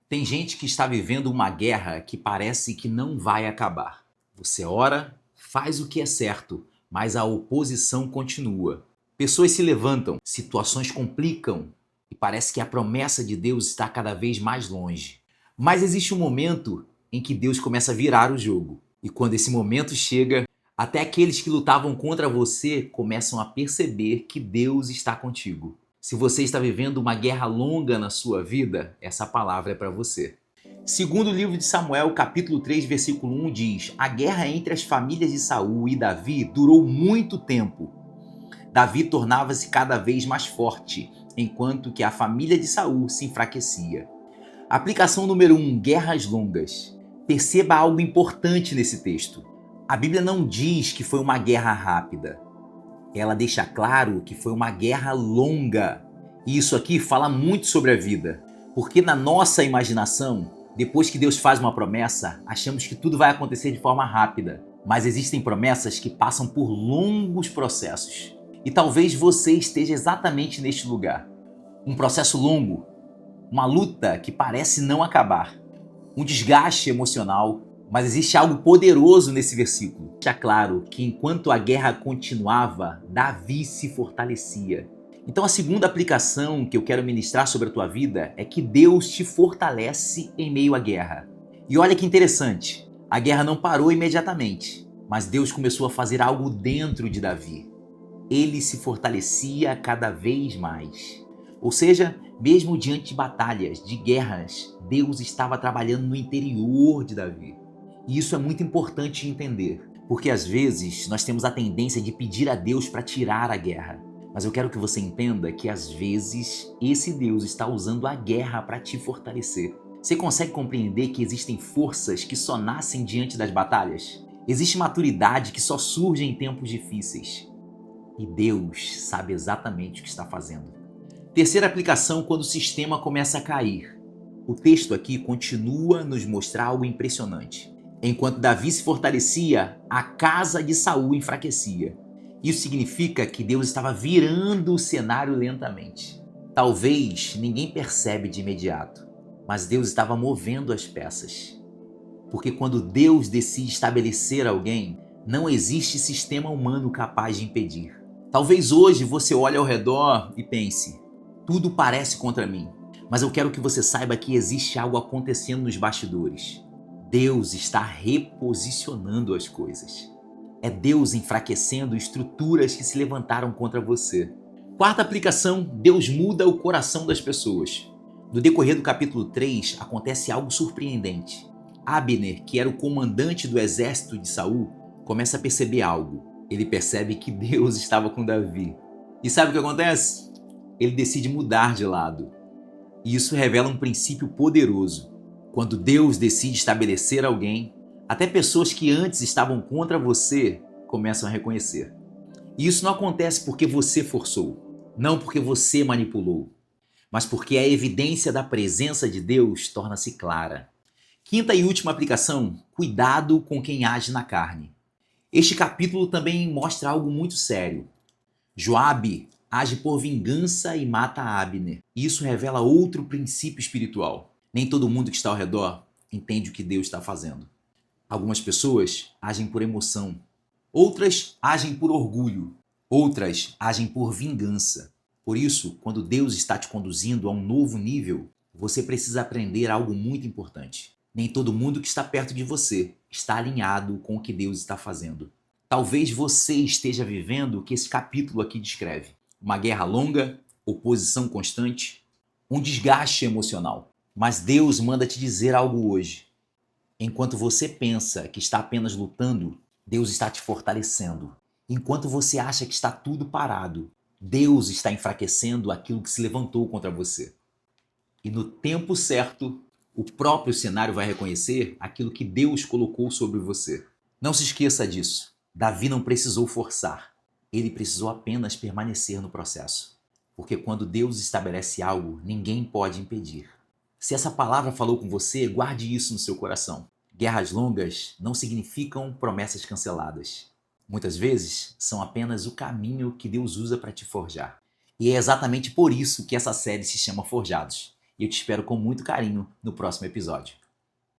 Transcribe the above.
Tem gente que está vivendo uma guerra que parece que não vai acabar. Você ora, faz o que é certo, mas a oposição continua. Pessoas se levantam, situações complicam e parece que a promessa de Deus está cada vez mais longe. Mas existe um momento em que Deus começa a virar o jogo. E quando esse momento chega, até aqueles que lutavam contra você começam a perceber que Deus está contigo. Se você está vivendo uma guerra longa na sua vida, essa palavra é para você. Segundo o livro de Samuel, capítulo 3, versículo 1 diz: A guerra entre as famílias de Saul e Davi durou muito tempo. Davi tornava-se cada vez mais forte, enquanto que a família de Saul se enfraquecia. Aplicação número 1, guerras longas. Perceba algo importante nesse texto. A Bíblia não diz que foi uma guerra rápida. Ela deixa claro que foi uma guerra longa. E isso aqui fala muito sobre a vida. Porque na nossa imaginação, depois que Deus faz uma promessa, achamos que tudo vai acontecer de forma rápida. Mas existem promessas que passam por longos processos. E talvez você esteja exatamente neste lugar. Um processo longo, uma luta que parece não acabar, um desgaste emocional, mas existe algo poderoso nesse versículo. Deixa claro que enquanto a guerra continuava, Davi se fortalecia. Então a segunda aplicação que eu quero ministrar sobre a tua vida é que Deus te fortalece em meio à guerra. E olha que interessante, a guerra não parou imediatamente, mas Deus começou a fazer algo dentro de Davi. Ele se fortalecia cada vez mais. Ou seja, mesmo diante de batalhas, de guerras, Deus estava trabalhando no interior de Davi. E isso é muito importante entender, porque às vezes nós temos a tendência de pedir a Deus para tirar a guerra. Mas eu quero que você entenda que às vezes esse Deus está usando a guerra para te fortalecer. Você consegue compreender que existem forças que só nascem diante das batalhas? Existe maturidade que só surge em tempos difíceis. E Deus sabe exatamente o que está fazendo. Terceira aplicação, quando o sistema começa a cair. O texto aqui continua a nos mostrar algo impressionante. Enquanto Davi se fortalecia, a casa de Saul enfraquecia. Isso significa que Deus estava virando o cenário lentamente. Talvez ninguém percebe de imediato, mas Deus estava movendo as peças. Porque quando Deus decide estabelecer alguém, não existe sistema humano capaz de impedir. Talvez hoje você olhe ao redor e pense: tudo parece contra mim. Mas eu quero que você saiba que existe algo acontecendo nos bastidores. Deus está reposicionando as coisas. É Deus enfraquecendo estruturas que se levantaram contra você. Quarta aplicação, Deus muda o coração das pessoas. No decorrer do capítulo 3, acontece algo surpreendente. Abner, que era o comandante do exército de Saul, começa a perceber algo. Ele percebe que Deus estava com Davi. E sabe o que acontece? Ele decide mudar de lado. E isso revela um princípio poderoso. Quando Deus decide estabelecer alguém, até pessoas que antes estavam contra você começam a reconhecer. E isso não acontece porque você forçou, não porque você manipulou, mas porque a evidência da presença de Deus torna-se clara. Quinta e última aplicação, cuidado com quem age na carne. Este capítulo também mostra algo muito sério. Joabe age por vingança e mata Abner. Isso revela outro princípio espiritual. Nem todo mundo que está ao redor entende o que Deus está fazendo. Algumas pessoas agem por emoção, outras agem por orgulho, outras agem por vingança. Por isso, quando Deus está te conduzindo a um novo nível, você precisa aprender algo muito importante. Nem todo mundo que está perto de você está alinhado com o que Deus está fazendo. Talvez você esteja vivendo o que esse capítulo aqui descreve. Uma guerra longa, oposição constante, um desgaste emocional. Mas Deus manda te dizer algo hoje. Enquanto você pensa que está apenas lutando, Deus está te fortalecendo. Enquanto você acha que está tudo parado, Deus está enfraquecendo aquilo que se levantou contra você. E no tempo certo, o próprio cenário vai reconhecer aquilo que Deus colocou sobre você. Não se esqueça disso. Davi não precisou forçar. Ele precisou apenas permanecer no processo. Porque quando Deus estabelece algo, ninguém pode impedir. Se essa palavra falou com você, guarde isso no seu coração. Guerras longas não significam promessas canceladas. Muitas vezes são apenas o caminho que Deus usa para te forjar. E é exatamente por isso que essa série se chama Forjados. E eu te espero com muito carinho no próximo episódio.